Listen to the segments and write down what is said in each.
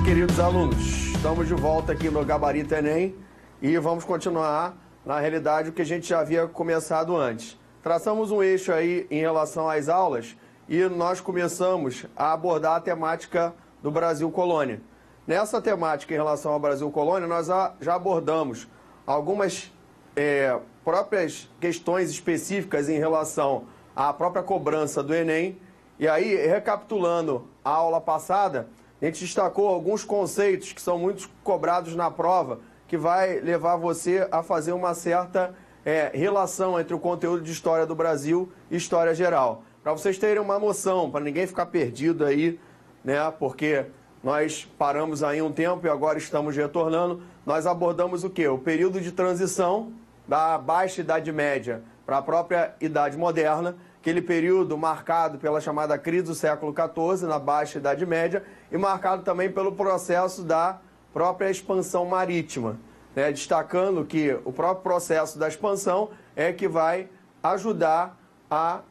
queridos alunos, estamos de volta aqui no Gabarito Enem e vamos continuar, na realidade, o que a gente já havia começado antes. Traçamos um eixo aí em relação às aulas e nós começamos a abordar a temática do Brasil Colônia. Nessa temática em relação ao Brasil Colônia, nós já abordamos algumas próprias questões específicas em relação à própria cobrança do Enem. E aí, recapitulando a aula passada, a gente destacou alguns conceitos que são muito cobrados na prova, que vai levar você a fazer uma certa relação entre o conteúdo de História do Brasil e História Geral. Para vocês terem uma noção, para ninguém ficar perdido aí, né? Porque nós paramos aí um tempo e agora estamos retornando. Nós abordamos o quê? O período de transição da Baixa Idade Média para a própria Idade Moderna, aquele período marcado pela chamada crise do século XIV, na Baixa Idade Média, e marcado também pelo processo da própria expansão marítima, né? Destacando que o próprio processo da expansão é que vai ajudar a,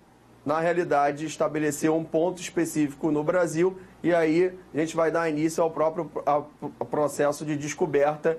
na realidade, estabelecer um ponto específico no Brasil, e aí a gente vai dar início ao próprio processo de descoberta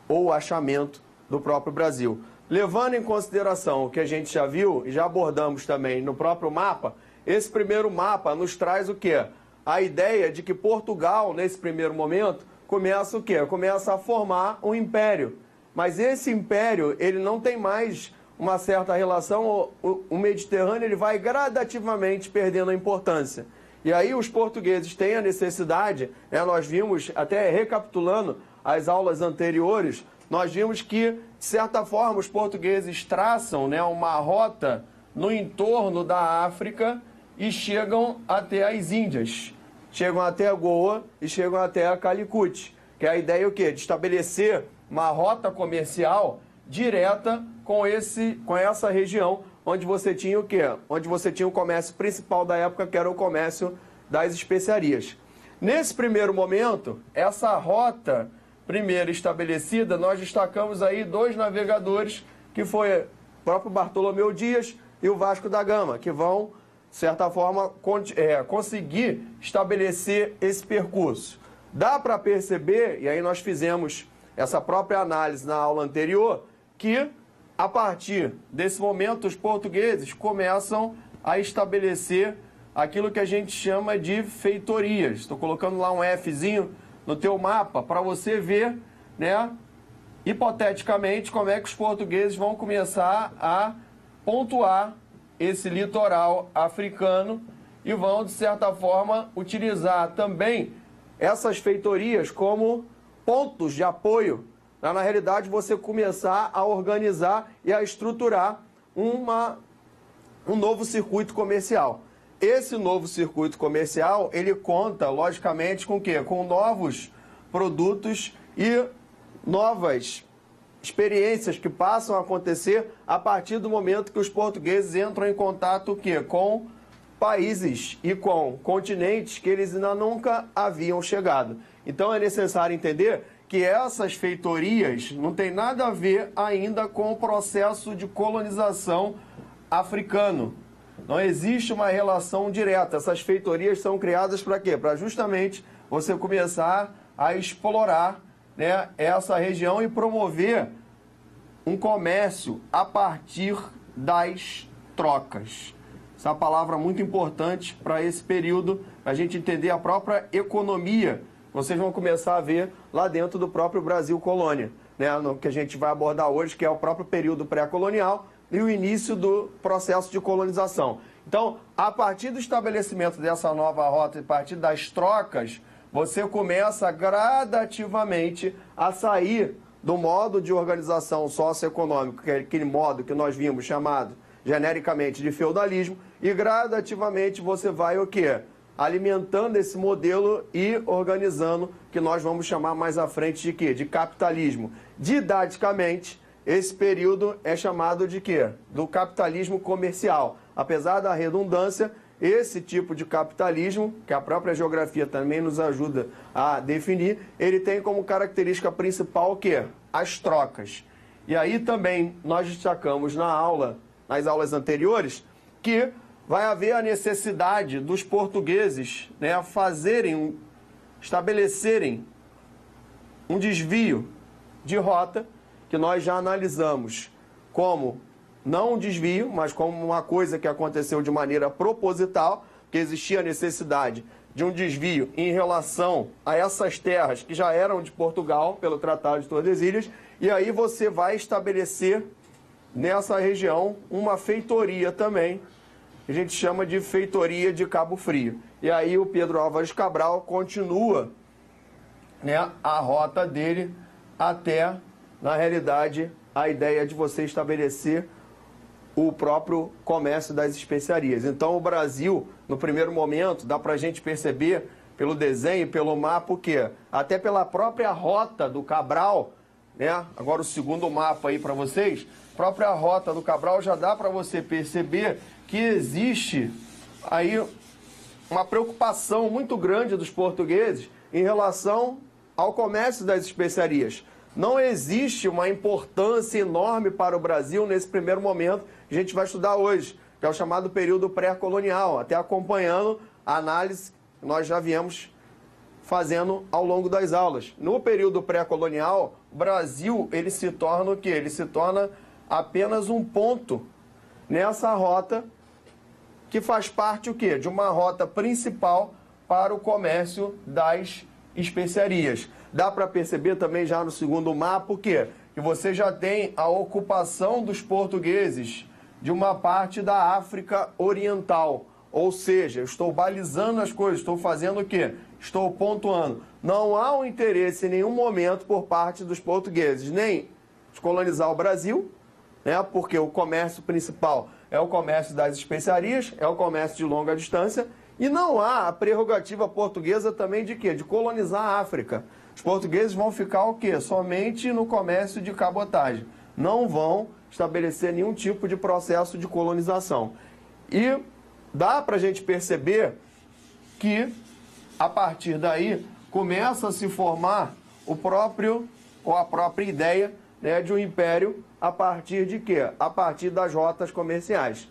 ou achamento do próprio Brasil. Levando em consideração o que a gente já viu e já abordamos também no próprio mapa, esse primeiro mapa nos traz o quê? A ideia de que Portugal, nesse primeiro momento, começa o quê? Começa a formar um império. Mas esse império, ele não tem mais uma certa relação, o Mediterrâneo ele vai gradativamente perdendo a importância. E aí os portugueses têm a necessidade, nós vimos, até recapitulando as aulas anteriores, nós vimos que, de certa forma, os portugueses traçam uma rota no entorno da África e chegam até as Índias. Chegam até a Goa e chegam até a Calicut. Que é a ideia o quê? De estabelecer uma rota comercial direta com essa região, onde você tinha o quê? Onde você tinha o comércio principal da época, que era o comércio das especiarias. Nesse primeiro momento, essa rota primeiro estabelecida, nós destacamos aí dois navegadores, que foi o próprio Bartolomeu Dias e o Vasco da Gama, que vão, de certa forma, conseguir estabelecer esse percurso. Dá para perceber, e aí nós fizemos essa própria análise na aula anterior, que a partir desse momento os portugueses começam a estabelecer aquilo que a gente chama de feitorias. Estou colocando lá um Fzinho no teu mapa para você ver, hipoteticamente, como é que os portugueses vão começar a pontuar esse litoral africano e vão, de certa forma, utilizar também essas feitorias como pontos de apoio para, na realidade, você começar a organizar e a estruturar um novo circuito comercial. Esse novo circuito comercial, ele conta, logicamente, com o quê? Com novos produtos e novas experiências que passam a acontecer a partir do momento que os portugueses entram em contato o quê? Com países e com continentes que eles ainda nunca haviam chegado. Então é necessário entender que essas feitorias não tem nada a ver ainda com o processo de colonização africano. Não existe uma relação direta. Essas feitorias são criadas para quê? Para justamente você começar a explorar essa região e promover um comércio a partir das trocas. Essa é uma palavra muito importante para esse período, para a gente entender a própria economia. Vocês vão começar a ver lá dentro do próprio Brasil Colônia, no que a gente vai abordar hoje, que é o próprio período pré-colonial e o início do processo de colonização. Então, a partir do estabelecimento dessa nova rota, a partir das trocas, você começa gradativamente a sair do modo de organização socioeconômica, que é aquele modo que nós vimos chamado genericamente de feudalismo, e gradativamente você vai o quê? Alimentando esse modelo e organizando, que nós vamos chamar mais à frente de quê? De capitalismo. Didaticamente, esse período é chamado de quê? Do capitalismo comercial. Apesar da redundância, esse tipo de capitalismo, que a própria geografia também nos ajuda a definir, ele tem como característica principal o quê? As trocas. E aí também nós destacamos nas aulas anteriores, que vai haver a necessidade dos portugueses fazerem estabelecerem um desvio de rota, que nós já analisamos como não um desvio, mas como uma coisa que aconteceu de maneira proposital, que existia a necessidade de um desvio em relação a essas terras que já eram de Portugal, pelo Tratado de Tordesilhas, e aí você vai estabelecer nessa região uma feitoria também, que a gente chama de feitoria de Cabo Frio. E aí o Pedro Álvares Cabral continua, né, a rota dele até, na realidade, a ideia de você estabelecer o próprio comércio das especiarias. Então, o Brasil, no primeiro momento, dá para a gente perceber pelo desenho, pelo mapa, o quê? Até pela própria rota do Cabral, né? Agora o segundo mapa aí para vocês, a própria rota do Cabral já dá para você perceber que existe aí uma preocupação muito grande dos portugueses em relação ao comércio das especiarias. Não existe uma importância enorme para o Brasil nesse primeiro momento que a gente vai estudar hoje, que é o chamado período pré-colonial, até acompanhando a análise que nós já viemos fazendo ao longo das aulas. No período pré-colonial, o Brasil ele se torna o quê? Ele se torna apenas um ponto nessa rota que faz parte o quê? De uma rota principal para o comércio das especiarias. Dá para perceber também já no segundo mapa o quê? Que você já tem a ocupação dos portugueses de uma parte da África Oriental. Ou seja, eu estou balizando as coisas, estou fazendo o quê? Estou pontuando. Não há um interesse em nenhum momento por parte dos portugueses, nem de colonizar o Brasil, né? Porque o comércio principal é o comércio das especiarias, é o comércio de longa distância, e não há a prerrogativa portuguesa também de quê? De colonizar a África. Os portugueses vão ficar o quê? Somente no comércio de cabotagem. Não vão estabelecer nenhum tipo de processo de colonização. E dá para a gente perceber que, a partir daí, começa a se formar o próprio, ou a própria ideia, né, de um império a partir de quê? A partir das rotas comerciais.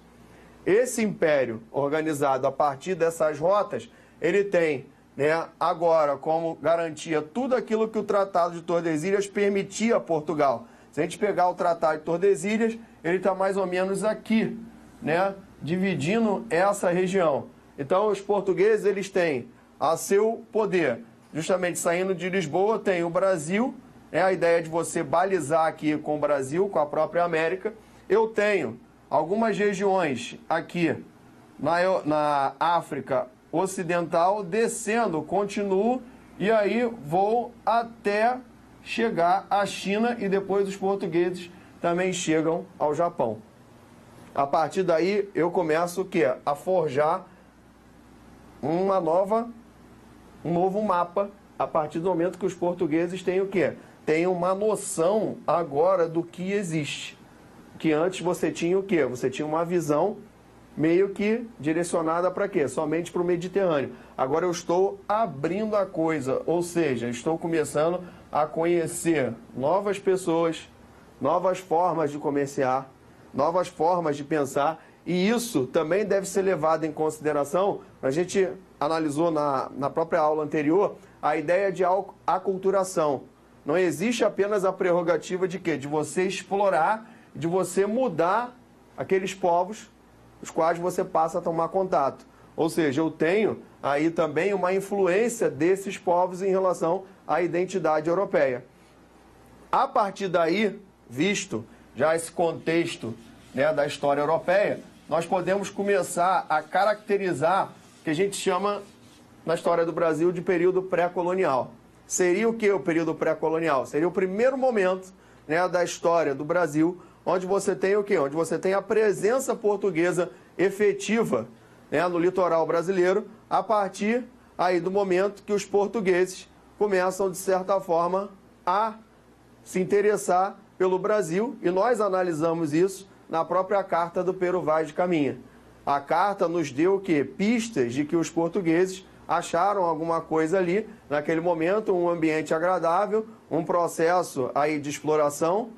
Esse império organizado a partir dessas rotas, ele tem, né, agora como garantia tudo aquilo que o Tratado de Tordesilhas permitia a Portugal. Se a gente pegar o Tratado de Tordesilhas, ele está mais ou menos aqui, né, dividindo essa região. Então, os portugueses eles têm a seu poder, justamente saindo de Lisboa, tem o Brasil, é a ideia de você balizar aqui com o Brasil, com a própria América. Eu tenho algumas regiões aqui na África Ocidental, descendo, continuo, e aí vou até chegar à China, e depois os portugueses também chegam ao Japão. A partir daí eu começo o quê? A forjar um novo mapa, a partir do momento que os portugueses têm o quê? Tem uma noção agora do que existe. Que antes você tinha o quê? Você tinha uma visão meio que direcionada para quê? Somente para o Mediterrâneo. Agora eu estou abrindo a coisa, ou seja, estou começando a conhecer novas pessoas, novas formas de comerciar, novas formas de pensar, e isso também deve ser levado em consideração. A gente analisou na própria aula anterior a ideia de aculturação. Não existe apenas a prerrogativa de quê? De você explorar, de você mudar aqueles povos os quais você passa a tomar contato. Ou seja, eu tenho aí também uma influência desses povos em relação à identidade europeia. A partir daí, visto já esse contexto, né, da história europeia, nós podemos começar a caracterizar o que a gente chama, na história do Brasil, de período pré-colonial. Seria o que o período pré-colonial? Seria o primeiro momento, né, da história do Brasil, onde você tem o quê? Onde você tem a presença portuguesa efetiva, né, no litoral brasileiro, a partir aí do momento que os portugueses começam, de certa forma, a se interessar pelo Brasil, e nós analisamos isso na própria carta do Pero Vaz de Caminha. A carta nos deu o quê? Pistas de que os portugueses acharam alguma coisa ali, naquele momento, um ambiente agradável, um processo aí de exploração,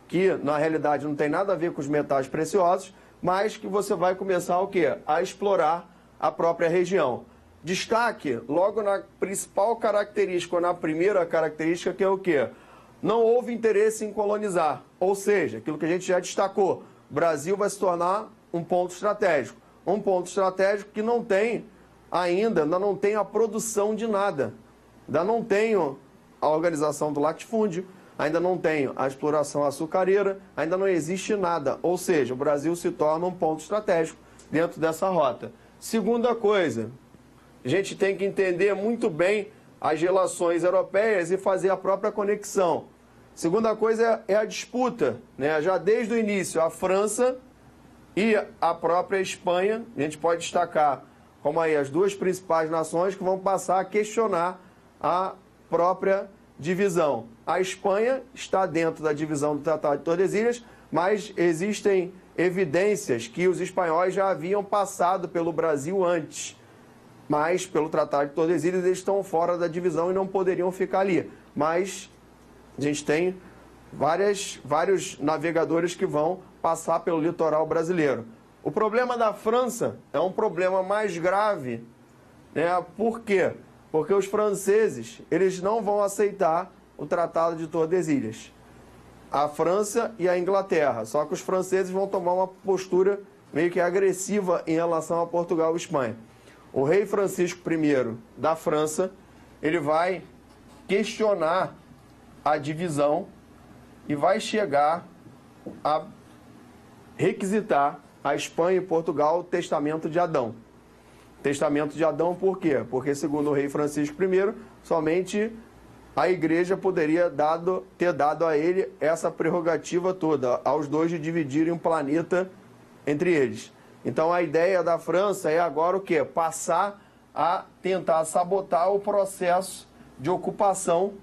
que na realidade não tem nada a ver com os metais preciosos, mas que você vai começar o quê? A explorar a própria região. destaque logo na principal característica, ou na primeira característica, que é o quê? Não houve interesse em colonizar, ou seja, aquilo que a gente já destacou, o Brasil vai se tornar um ponto estratégico que não tem ainda não tem a produção de nada, ainda não tenho a organização do latifúndio, ainda não tenho a exploração açucareira, ainda não existe nada, ou seja, o Brasil se torna um ponto estratégico dentro dessa rota. Segunda coisa, a gente tem que entender muito bem as relações europeias e fazer a própria conexão. Segunda coisa é a disputa, né? Já desde o início, a França e a própria Espanha, a gente pode destacar como aí as duas principais nações que vão passar a questionar a própria divisão. A Espanha está dentro da divisão do Tratado de Tordesilhas, mas existem evidências que os espanhóis já haviam passado pelo Brasil antes. Mas, pelo Tratado de Tordesilhas, eles estão fora da divisão e não poderiam ficar ali. Mas a gente tem vários navegadores que vão passar pelo litoral brasileiro. O problema da França é um problema mais grave, né? Por quê? Porque os franceses, eles não vão aceitar o Tratado de Tordesilhas. A França e a Inglaterra. Só que os franceses vão tomar uma postura meio que agressiva em relação a Portugal e Espanha. O rei Francisco I da França, ele vai questionar a divisão e vai chegar a requisitar a Espanha e Portugal o Testamento de Adão. Testamento de Adão por quê? Porque, segundo o rei Francisco I, somente a igreja poderia ter dado a ele essa prerrogativa toda, aos dois de dividirem um planeta entre eles. Então a ideia da França é agora o quê? Passar a tentar sabotar o processo de ocupação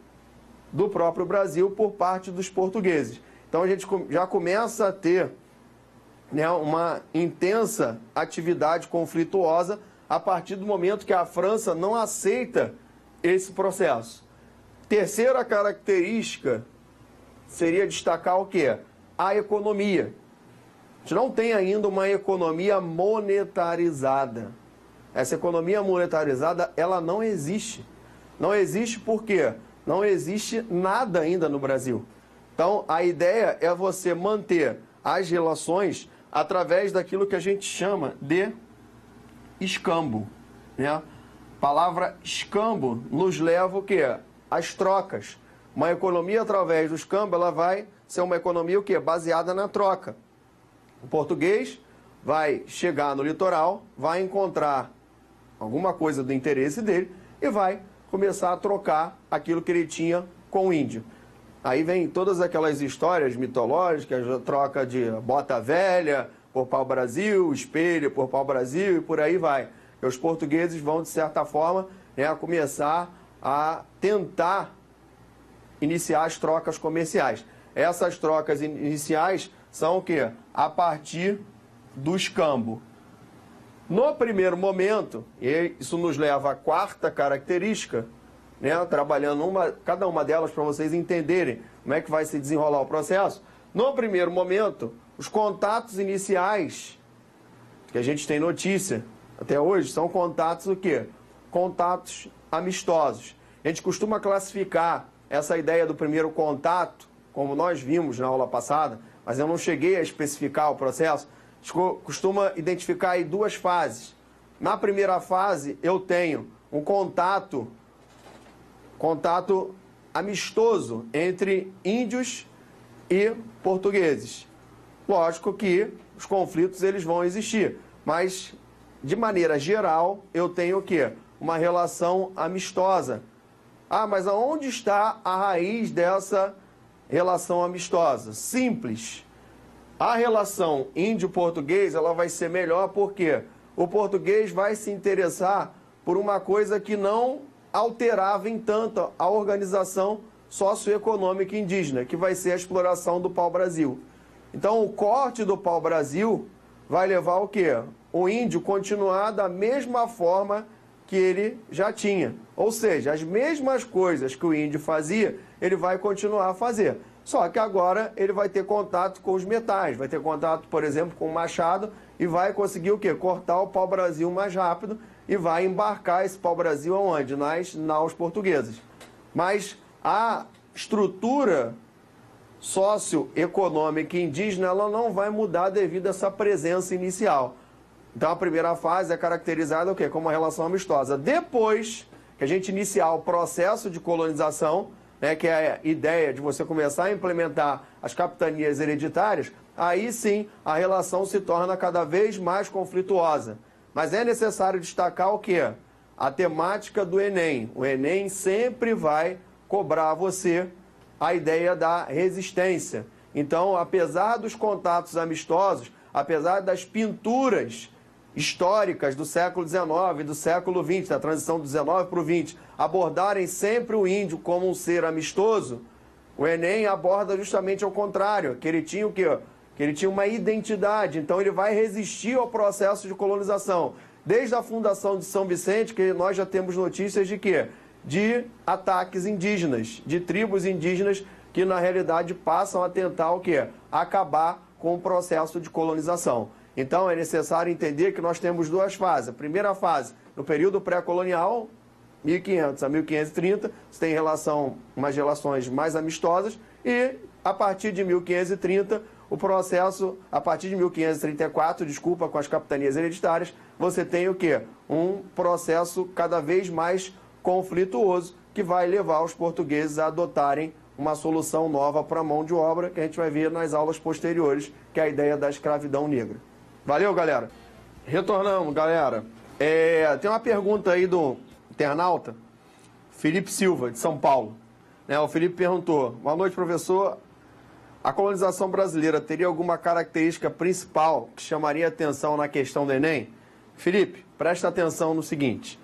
do próprio Brasil por parte dos portugueses. Então a gente já começa a ter, né, uma intensa atividade conflituosa a partir do momento que a França não aceita esse processo. Terceira característica seria destacar o quê? A economia. A gente não tem ainda uma economia monetarizada. Essa economia monetarizada, ela não existe. Não existe por quê? Não existe nada ainda no Brasil. Então, a ideia é você manter as relações através daquilo que a gente chama de escambo, né? A palavra escambo nos leva o quê? As trocas. Uma economia através do escambo, ela vai ser uma economia o quê? Baseada na troca. O português vai chegar no litoral, vai encontrar alguma coisa do interesse dele e vai começar a trocar aquilo que ele tinha com o índio. Aí vem todas aquelas histórias mitológicas, a troca de bota velha por pau-brasil, espelho por pau-brasil e por aí vai. E os portugueses vão, de certa forma, né, começar a tentar iniciar as trocas comerciais. Essas trocas iniciais são o quê? A partir do escambo. No primeiro momento, e isso nos leva à quarta característica, né, trabalhando cada uma delas para vocês entenderem como é que vai se desenrolar o processo. No primeiro momento, os contatos iniciais que a gente tem notícia até hoje são contatos o quê? Contatos amistosos. A gente costuma classificar essa ideia do primeiro contato, como nós vimos na aula passada, mas eu não cheguei a especificar o processo. A gente costuma identificar aí duas fases. Na primeira fase, eu tenho um contato amistoso entre índios e portugueses. Lógico que os conflitos eles vão existir, mas de maneira geral eu tenho o quê? Uma relação amistosa. Ah, mas aonde está a raiz dessa relação amistosa? Simples. A relação índio-português ela vai ser melhor porque o português vai se interessar por uma coisa que não alterava em tanto a organização socioeconômica indígena, que vai ser a exploração do pau-brasil. Então, o corte do pau-brasil vai levar o quê? O índio continuar da mesma forma que ele já tinha. Ou seja, as mesmas coisas que o índio fazia, ele vai continuar a fazer. Só que agora ele vai ter contato com os metais, vai ter contato, por exemplo, com o machado e vai conseguir o quê? Cortar o pau-brasil mais rápido e vai embarcar esse pau-brasil aonde? Nas naus portuguesas. Mas a estrutura socioeconômica indígena ela não vai mudar devido a essa presença inicial. Então a primeira fase é caracterizada o quê? Como uma relação amistosa. Depois que a gente iniciar o processo de colonização, né, que é a ideia de você começar a implementar as capitanias hereditárias, aí sim a relação se torna cada vez mais conflituosa. Mas é necessário destacar o quê? A temática do Enem. O Enem sempre vai cobrar a você a ideia da resistência. Então, apesar dos contatos amistosos, apesar das pinturas históricas do século XIX e do século XX, da transição do XIX para o XX, abordarem sempre o índio como um ser amistoso, o Enem aborda justamente ao contrário, que ele tinha o quê? Que ele tinha uma identidade, então ele vai resistir ao processo de colonização. Desde a fundação de São Vicente, que nós já temos notícias de quê? De ataques indígenas, de tribos indígenas que na realidade passam a tentar o quê? Acabar com o processo de colonização. Então é necessário entender que nós temos duas fases. A primeira fase, no período pré-colonial, 1500 a 1530, você tem umas relações mais amistosas e a partir de 1530, o processo, a partir de 1534, desculpa, com as capitanias hereditárias, você tem o quê? Um processo cada vez mais conflituoso que vai levar os portugueses a adotarem uma solução nova para a mão de obra, que a gente vai ver nas aulas posteriores, que é a ideia da escravidão negra. Valeu, galera? Retornamos, galera. Tem uma pergunta aí do internauta, Felipe Silva, de São Paulo. O Felipe perguntou: boa noite, professor. A colonização brasileira teria alguma característica principal que chamaria atenção na questão do Enem? Felipe, presta atenção no seguinte.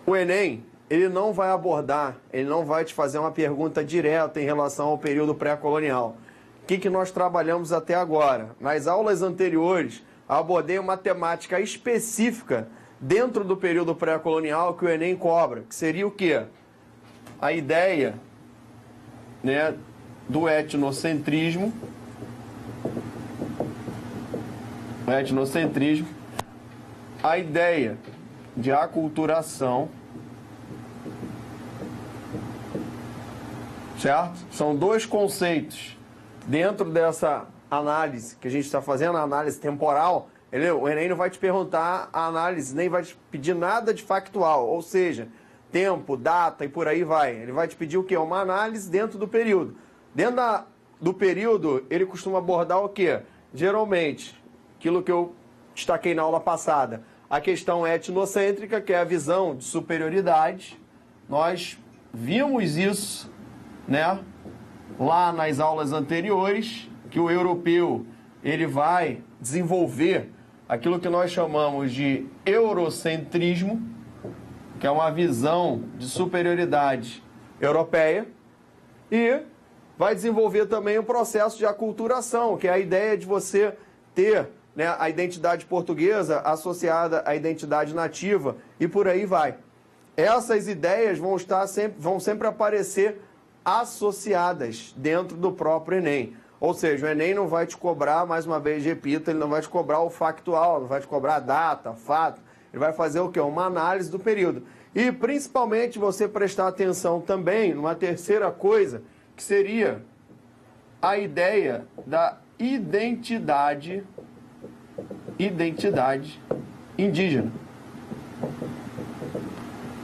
O Enem, ele não vai abordar, ele não vai te fazer uma pergunta direta em relação ao período pré-colonial. O que nós trabalhamos até agora? Nas aulas anteriores, abordei uma temática específica dentro do período pré-colonial que o Enem cobra, que seria o quê? A ideia, né, do etnocentrismo, a ideia de aculturação, certo? São dois conceitos dentro dessa análise que a gente está fazendo, a análise temporal. O Enem não vai te perguntar a análise, nem vai te pedir nada de factual, ou seja, tempo, data e por aí vai. Ele vai te pedir o quê? Uma análise dentro do período. Dentro do período, ele costuma abordar o quê? Geralmente, aquilo que eu destaquei na aula passada, a questão etnocêntrica, que é a visão de superioridade. Nós vimos isso, né, lá nas aulas anteriores, que o europeu ele vai desenvolver aquilo que nós chamamos de eurocentrismo, que é uma visão de superioridade europeia, e vai desenvolver também o processo de aculturação, que é a ideia de você ter, né, a identidade portuguesa associada à identidade nativa e por aí vai. Essas ideias vão sempre aparecer associadas dentro do próprio Enem. Ou seja, o Enem não vai te cobrar, mais uma vez repito, ele não vai te cobrar o factual, não vai te cobrar a data, fato. Ele vai fazer o quê? Uma análise do período. E principalmente você prestar atenção também numa terceira coisa, que seria a ideia da identidade indígena.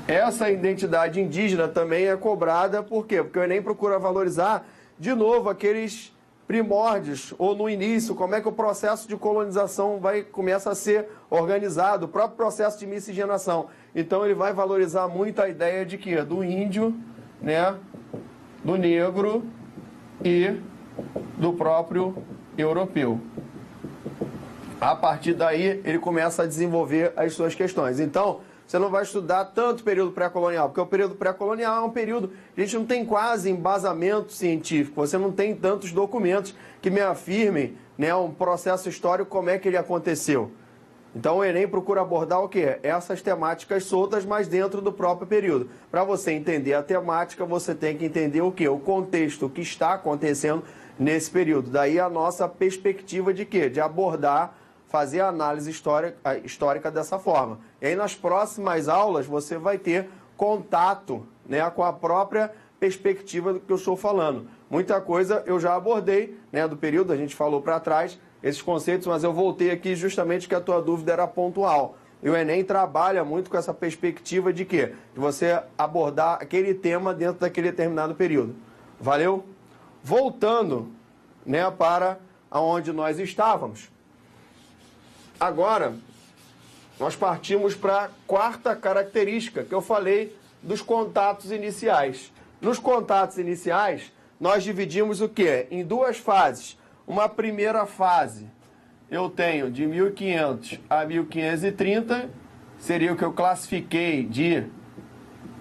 Essa identidade indígena também é cobrada, por quê? Porque o Enem procura valorizar, de novo, aqueles primórdios, ou no início, como é que o processo de colonização começa a ser organizado, o próprio processo de miscigenação. Então ele vai valorizar muito a ideia de quê? Do índio, né, do negro e do próprio europeu. A partir daí, ele começa a desenvolver as suas questões. Então, você não vai estudar tanto o período pré-colonial, porque o período pré-colonial é um período que a gente não tem quase embasamento científico, você não tem tantos documentos que me afirmem, né, um processo histórico, como é que ele aconteceu. Então o Enem procura abordar o quê? Essas temáticas soltas, mas dentro do próprio período. Para você entender a temática, você tem que entender o quê? O contexto, o que está acontecendo nesse período. Daí a nossa perspectiva de quê? De abordar, fazer a análise histórica dessa forma. E aí nas próximas aulas você vai ter contato, né, com a própria perspectiva do que eu estou falando. Muita coisa eu já abordei, né, do período, a gente falou para trás esses conceitos, mas eu voltei aqui justamente que a tua dúvida era pontual. E o Enem trabalha muito com essa perspectiva de quê? De você abordar aquele tema dentro daquele determinado período. Valeu? Voltando, né, para onde nós estávamos. Agora, nós partimos para a quarta característica, que eu falei dos contatos iniciais. Nos contatos iniciais, nós dividimos o quê? Em duas fases. Uma primeira fase, eu tenho de 1500 a 1530, seria o que eu classifiquei de,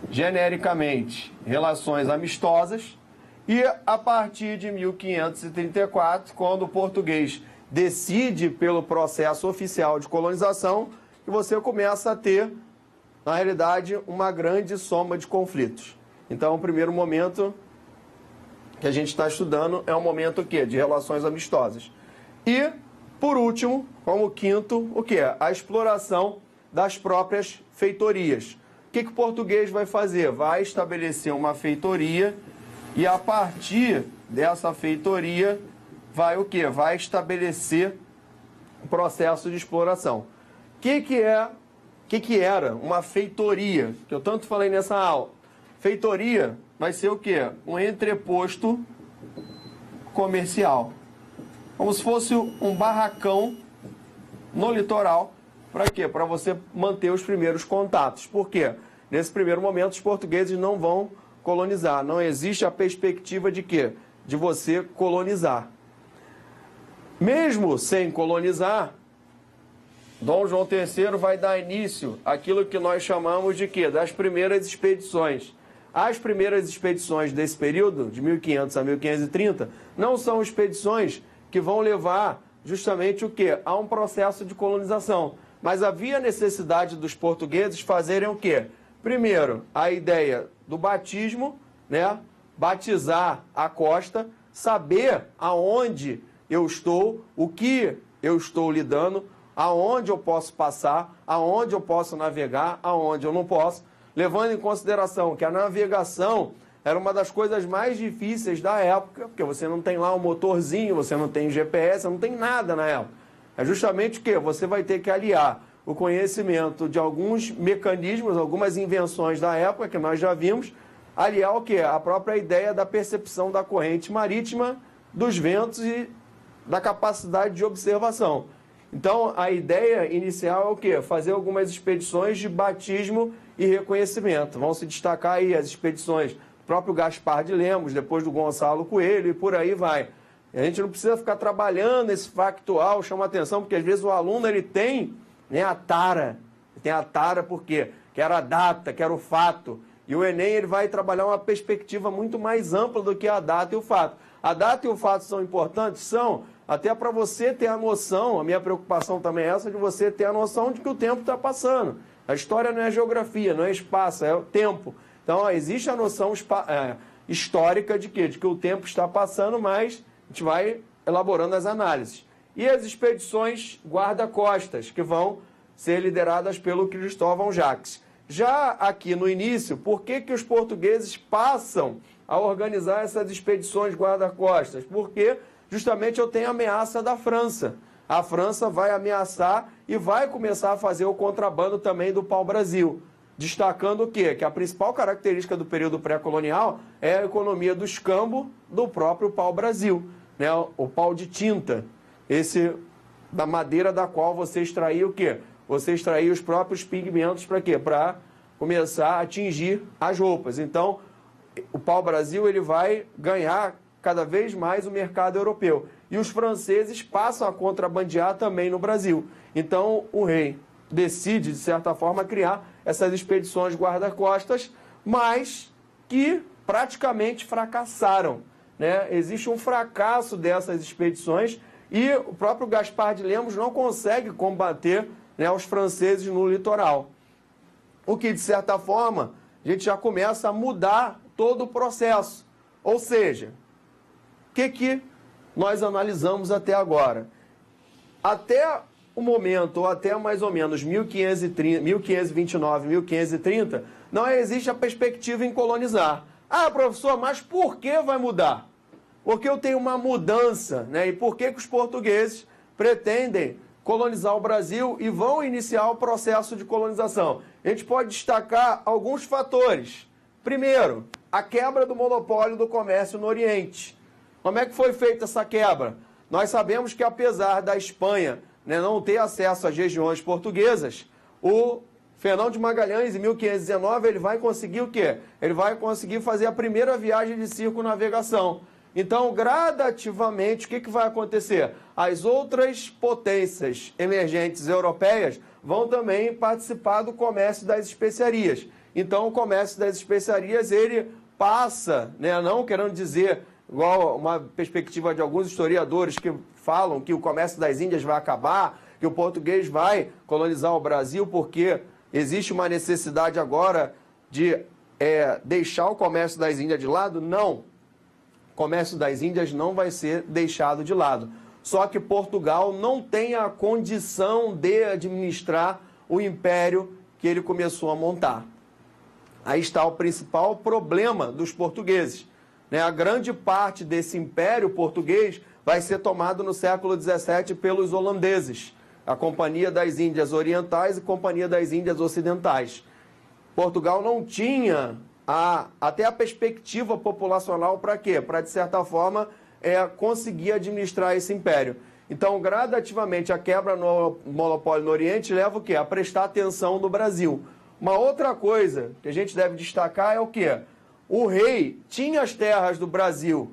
genericamente, relações amistosas. E a partir de 1534, quando o português decide pelo processo oficial de colonização, que você começa a ter, na realidade, uma grande soma de conflitos. Então, o primeiro momento que a gente está estudando é um momento o quê? De relações amistosas. E, por último, como quinto, o quê? A exploração das próprias feitorias. O que o português vai fazer? Vai estabelecer uma feitoria e, a partir dessa feitoria, vai o quê? Vai estabelecer o processo de exploração. O que era uma feitoria? Que eu tanto falei nessa aula. Feitoria vai ser o quê? Um entreposto comercial. Como se fosse um barracão no litoral. Para quê? Para você manter os primeiros contatos. Por quê? Nesse primeiro momento, os portugueses não vão colonizar. Não existe a perspectiva de quê? De você colonizar. Mesmo sem colonizar, Dom João III vai dar início àquilo que nós chamamos de quê? Das primeiras expedições. As primeiras expedições desse período, de 1500 a 1530, não são expedições que vão levar justamente o quê? A um processo de colonização. Mas havia necessidade dos portugueses fazerem o quê? Primeiro, a ideia do batismo, né? Batizar a costa, saber aonde eu estou, o que eu estou lidando, aonde eu posso passar, aonde eu posso navegar, aonde eu não posso, levando em consideração que a navegação era uma das coisas mais difíceis da época, porque você não tem lá um motorzinho, você não tem GPS, não tem nada na época. É justamente o que? Você vai ter que aliar o conhecimento de alguns mecanismos, algumas invenções da época, que nós já vimos, aliar o que? A própria ideia da percepção da corrente marítima, dos ventos e da capacidade de observação. Então, a ideia inicial é o quê? Fazer algumas expedições de batismo e reconhecimento. Vão se destacar aí as expedições do próprio Gaspar de Lemos, depois do Gonçalo Coelho e por aí vai. A gente não precisa ficar trabalhando esse factual, chama atenção, porque às vezes o aluno ele tem, né, a tara. Tem a tara por quê? Quer a data, quer o fato. E o Enem ele vai trabalhar uma perspectiva muito mais ampla do que a data e o fato. A data e o fato são importantes? São, até para você ter a noção, a minha preocupação também é essa, de você ter a noção de que o tempo está passando. A história não é geografia, não é espaço, é o tempo. Então, ó, existe a noção histórica de quê? De que o tempo está passando, mas a gente vai elaborando as análises. E as expedições guarda-costas, que vão ser lideradas pelo Cristóvão Jacques. Já aqui no início, por que os portugueses passam a organizar essas expedições guarda-costas? Porque justamente eu tenho a ameaça da França. A França vai ameaçar e vai começar a fazer o contrabando também do pau-brasil. Destacando o quê? Que a principal característica do período pré-colonial é a economia do escambo do próprio pau-brasil, né? O pau de tinta, esse da madeira da qual você extraía o quê? Você extraía os próprios pigmentos para quê? Para começar a tingir as roupas. Então, o pau-brasil ele vai ganhar cada vez mais o mercado europeu. E os franceses passam a contrabandear também no Brasil. Então, o rei decide, de certa forma, criar essas expedições guarda-costas, mas que praticamente fracassaram, né? Existe um fracasso dessas expedições e o próprio Gaspar de Lemos não consegue combater né, os franceses no litoral. O que, de certa forma, a gente já começa a mudar todo o processo. Ou seja, o que nós analisamos até agora? Até o momento, ou até mais ou menos 1529, 1530, não existe a perspectiva em colonizar. Ah, professor, mas por que vai mudar? Porque eu tenho uma mudança, né? E por que os portugueses pretendem colonizar o Brasil e vão iniciar o processo de colonização? A gente pode destacar alguns fatores. Primeiro, a quebra do monopólio do comércio no Oriente. Como é que foi feita essa quebra? Nós sabemos que, apesar da Espanha, né, não ter acesso às regiões portuguesas, o Fernão de Magalhães, em 1519, ele vai conseguir o quê? Ele vai conseguir fazer a primeira viagem de circunnavegação. Então, gradativamente, o que vai acontecer? As outras potências emergentes europeias vão também participar do comércio das especiarias. Então, o comércio das especiarias, ele passa, né, não querendo dizer, igual uma perspectiva de alguns historiadores que falam que o comércio das Índias vai acabar, que o português vai colonizar o Brasil porque existe uma necessidade agora de deixar o comércio das Índias de lado. Não. O comércio das Índias não vai ser deixado de lado. Só que Portugal não tem a condição de administrar o império que ele começou a montar. Aí está o principal problema dos portugueses, né? A grande parte desse império português vai ser tomado no século XVII pelos holandeses, a Companhia das Índias Orientais e Companhia das Índias Ocidentais. Portugal não tinha até a perspectiva populacional para quê? Para, de certa forma, conseguir administrar esse império. Então, gradativamente, a quebra no monopólio no Oriente leva o quê? A prestar atenção no Brasil. Uma outra coisa que a gente deve destacar é o quê? O rei tinha as terras do Brasil,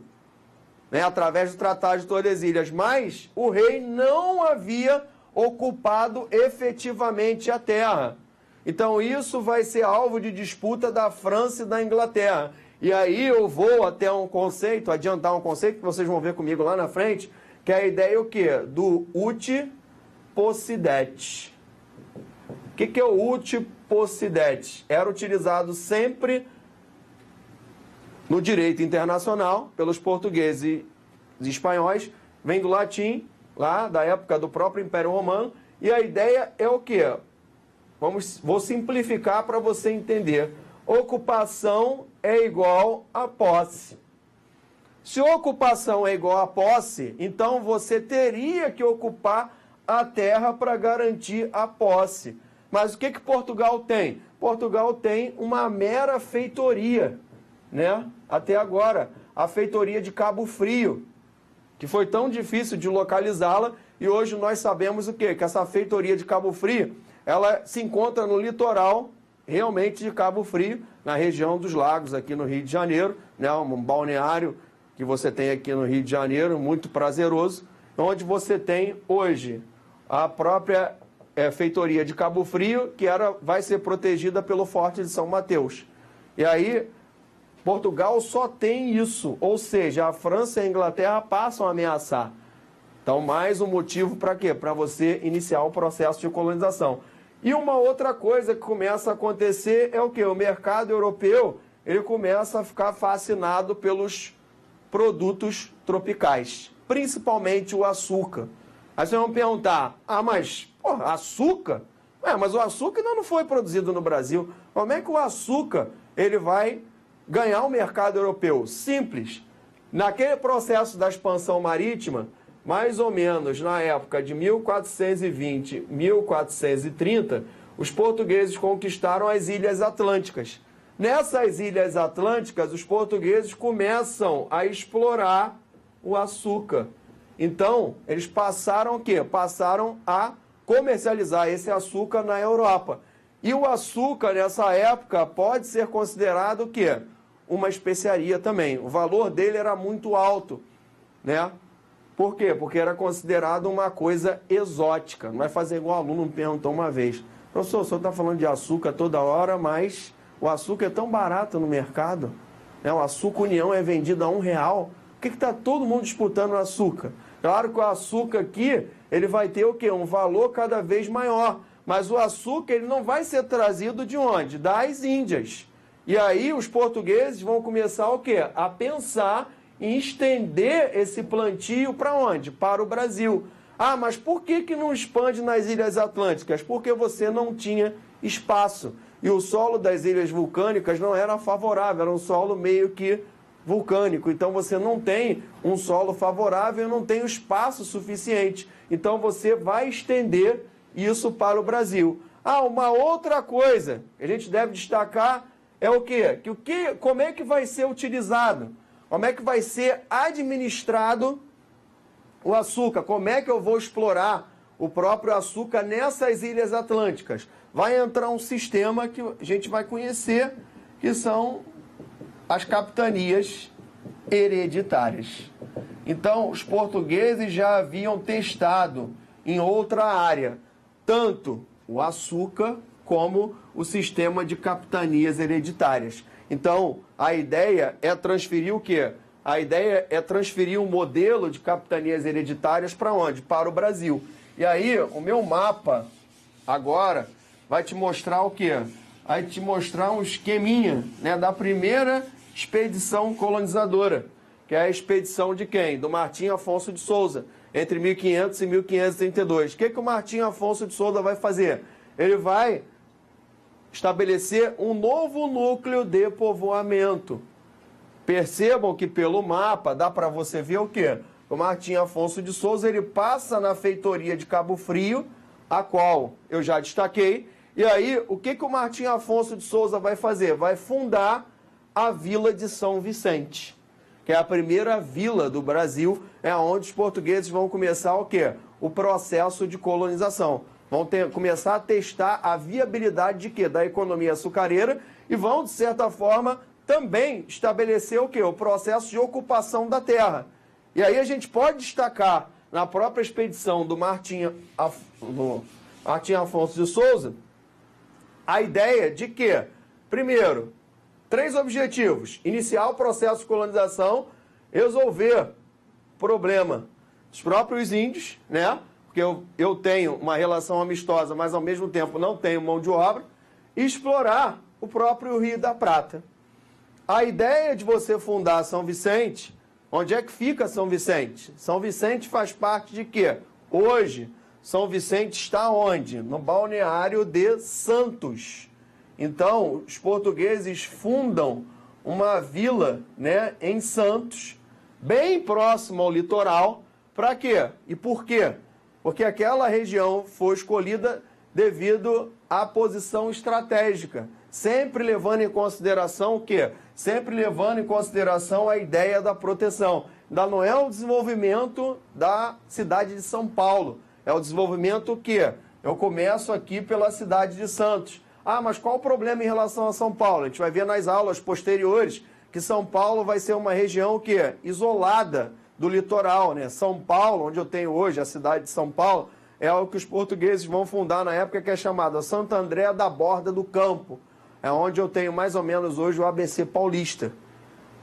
né, através do Tratado de Tordesilhas, mas o rei não havia ocupado efetivamente a terra. Então, isso vai ser alvo de disputa da França e da Inglaterra. E aí eu vou até um conceito, adiantar um conceito que vocês vão ver comigo lá na frente, que é a ideia o quê? Do ut possidet. O que é o ut possidet? Era utilizado sempre no direito internacional pelos portugueses e espanhóis, vem do latim, lá da época do próprio Império Romano, e a ideia é o quê? Vou simplificar para você entender. Ocupação é igual a posse. Se ocupação é igual a posse, então você teria que ocupar a terra para garantir a posse. Mas o que Portugal tem? Portugal tem uma mera feitoria, né? Até agora, a feitoria de Cabo Frio, que foi tão difícil de localizá-la, e hoje nós sabemos o quê? Que essa feitoria de Cabo Frio, ela se encontra no litoral, realmente, de Cabo Frio, na região dos lagos, aqui no Rio de Janeiro, né? Um balneário que você tem aqui no Rio de Janeiro, muito prazeroso, onde você tem hoje a própria feitoria de Cabo Frio, que vai ser protegida pelo Forte de São Mateus. E aí, Portugal só tem isso, ou seja, a França e a Inglaterra passam a ameaçar. Então, mais um motivo para quê? Para você iniciar o processo de colonização. E uma outra coisa que começa a acontecer é o quê? O mercado europeu, ele começa a ficar fascinado pelos produtos tropicais, principalmente o açúcar. Aí vocês vão perguntar, mas açúcar? Mas o açúcar ainda não foi produzido no Brasil. Como é que o açúcar ele vai ganhar o mercado europeu? Simples. Naquele processo da expansão marítima, mais ou menos na época de 1420, 1430, os portugueses conquistaram as Ilhas Atlânticas. Nessas Ilhas Atlânticas, os portugueses começam a explorar o açúcar. Então, eles passaram o quê? Passaram a comercializar esse açúcar na Europa. E o açúcar, nessa época, pode ser considerado o quê? Uma especiaria também. O valor dele era muito alto, né? Por quê? Porque era considerado uma coisa exótica. Não vai fazer igual o aluno me perguntou uma vez. Professor, o senhor está falando de açúcar toda hora, mas o açúcar é tão barato no mercado. Né? O açúcar União é vendido a R$1. Por que está todo mundo disputando o açúcar? Claro que o açúcar aqui, ele vai ter o quê? Um valor cada vez maior. Mas o açúcar ele não vai ser trazido de onde? Das Índias. E aí os portugueses vão começar o quê? A pensar em estender esse plantio para onde? Para o Brasil. Ah, mas por que não expande nas Ilhas Atlânticas? Porque você não tinha espaço. E o solo das ilhas vulcânicas não era favorável, era um solo meio que vulcânico. Então você não tem um solo favorável, não tem o espaço suficiente. Então você vai estender isso para o Brasil. Ah, uma outra coisa que a gente deve destacar é o quê? Como é que vai ser utilizado? Como é que vai ser administrado o açúcar? Como é que eu vou explorar o próprio açúcar nessas ilhas atlânticas? Vai entrar um sistema que a gente vai conhecer, que são as capitanias hereditárias. Então, os portugueses já haviam testado em outra área, tanto o açúcar como o sistema de capitanias hereditárias. Então, a ideia é transferir o quê? A ideia é transferir um modelo de capitanias hereditárias para onde? Para o Brasil. E aí, o meu mapa agora vai te mostrar o quê? Vai te mostrar um esqueminha, né, da primeira expedição colonizadora, que é a expedição de quem? Do Martim Afonso de Souza, entre 1500 e 1532. O que o Martim Afonso de Souza vai fazer? Ele vai estabelecer um novo núcleo de povoamento. Percebam que pelo mapa dá para você ver o quê? O Martim Afonso de Souza ele passa na feitoria de Cabo Frio, a qual eu já destaquei. E aí, o que o Martim Afonso de Souza vai fazer? Vai fundar a Vila de São Vicente, que é a primeira vila do Brasil, é onde os portugueses vão começar o quê? O processo de colonização. Vão começar a testar a viabilidade de quê? Da economia açucareira e vão, de certa forma, também estabelecer o quê? O processo de ocupação da terra. E aí a gente pode destacar na própria expedição do Martim Afonso de Souza a ideia de que, primeiro, 3 objetivos: iniciar o processo de colonização, resolver o problema dos próprios índios, né? Porque eu tenho uma relação amistosa, mas ao mesmo tempo não tenho mão de obra, e explorar o próprio Rio da Prata. A ideia de você fundar São Vicente, onde é que fica São Vicente? São Vicente faz parte de quê? Hoje, São Vicente está onde? No balneário de Santos. Então, os portugueses fundam uma vila, né, em Santos, bem próximo ao litoral. Para quê? E por quê? Porque aquela região foi escolhida devido à posição estratégica, sempre levando em consideração o quê? Sempre levando em consideração a ideia da proteção. Ainda não é o desenvolvimento da cidade de São Paulo, é o desenvolvimento que eu começo aqui pela cidade de Santos. Ah, mas qual o problema em relação a São Paulo? A gente vai ver nas aulas posteriores que São Paulo vai ser uma região que é isolada do litoral, né? São Paulo, onde eu tenho hoje a cidade de São Paulo, é o que os portugueses vão fundar na época, que é chamada Santo André da Borda do Campo. É onde eu tenho mais ou menos hoje o ABC paulista.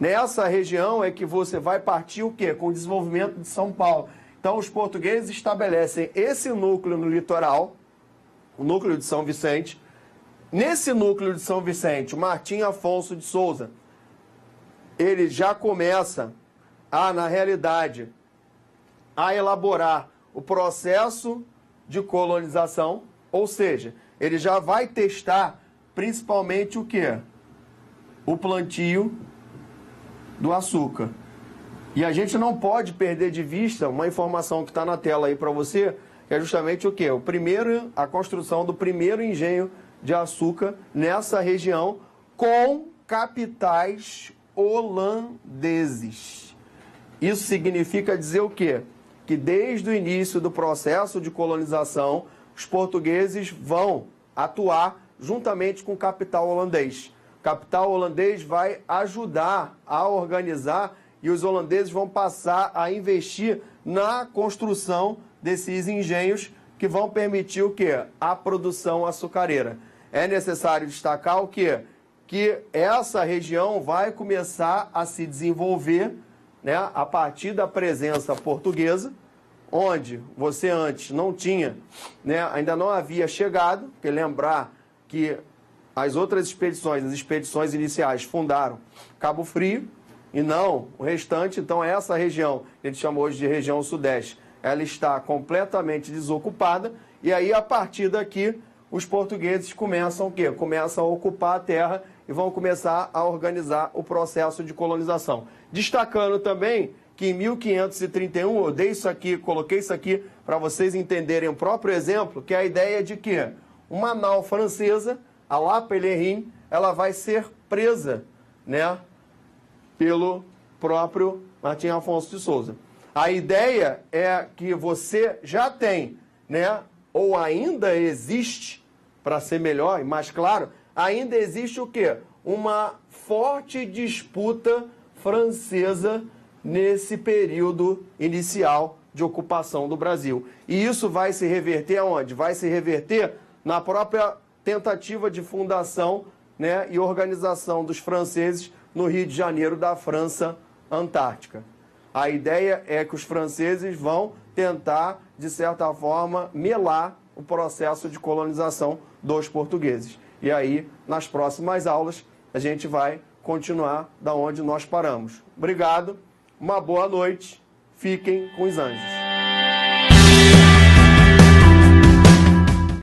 Nessa região é que você vai partir o quê? Com o desenvolvimento de São Paulo. Então os portugueses estabelecem esse núcleo no litoral, o núcleo de São Vicente. Nesse núcleo de São Vicente, o Martim Afonso de Souza, ele já começa na realidade, a elaborar o processo de colonização, ou seja, ele já vai testar principalmente o quê? O plantio do açúcar. E a gente não pode perder de vista uma informação que está na tela aí para você, que é justamente o quê? A construção do primeiro engenho de açúcar nessa região com capitais holandeses. Isso significa dizer o quê? Que desde o início do processo de colonização, os portugueses vão atuar juntamente com o capital holandês. O capital holandês vai ajudar a organizar e os holandeses vão passar a investir na construção desses engenhos que vão permitir o quê? A produção açucareira. É necessário destacar o quê? Que essa região vai começar a se desenvolver, né, a partir da presença portuguesa, onde você antes não tinha, né, ainda não havia chegado, porque lembrar que as outras expedições, as expedições iniciais, fundaram Cabo Frio e não o restante. Então, essa região, que a gente chama hoje de região sudeste, ela está completamente desocupada. E aí, a partir daqui, os portugueses começam o quê? Começam a ocupar a terra e vão começar a organizar o processo de colonização. Destacando também que em 1531, eu dei isso aqui, coloquei isso aqui para vocês entenderem o próprio exemplo, que é a ideia de que uma nau francesa, a La Pèlerin, ela vai ser presa, né, pelo próprio Martim Afonso de Souza. A ideia é que você já tem, né, ou ainda existe, para ser melhor e mais claro, ainda existe o quê? Uma forte disputa francesa nesse período inicial de ocupação do Brasil. E isso vai se reverter aonde? Vai se reverter na própria tentativa de fundação, né, e organização dos franceses no Rio de Janeiro da França Antártica. A ideia é que os franceses vão tentar, de certa forma, melar o processo de colonização dos portugueses. E aí, nas próximas aulas, a gente vai continuar da onde nós paramos. Obrigado, uma boa noite, fiquem com os anjos.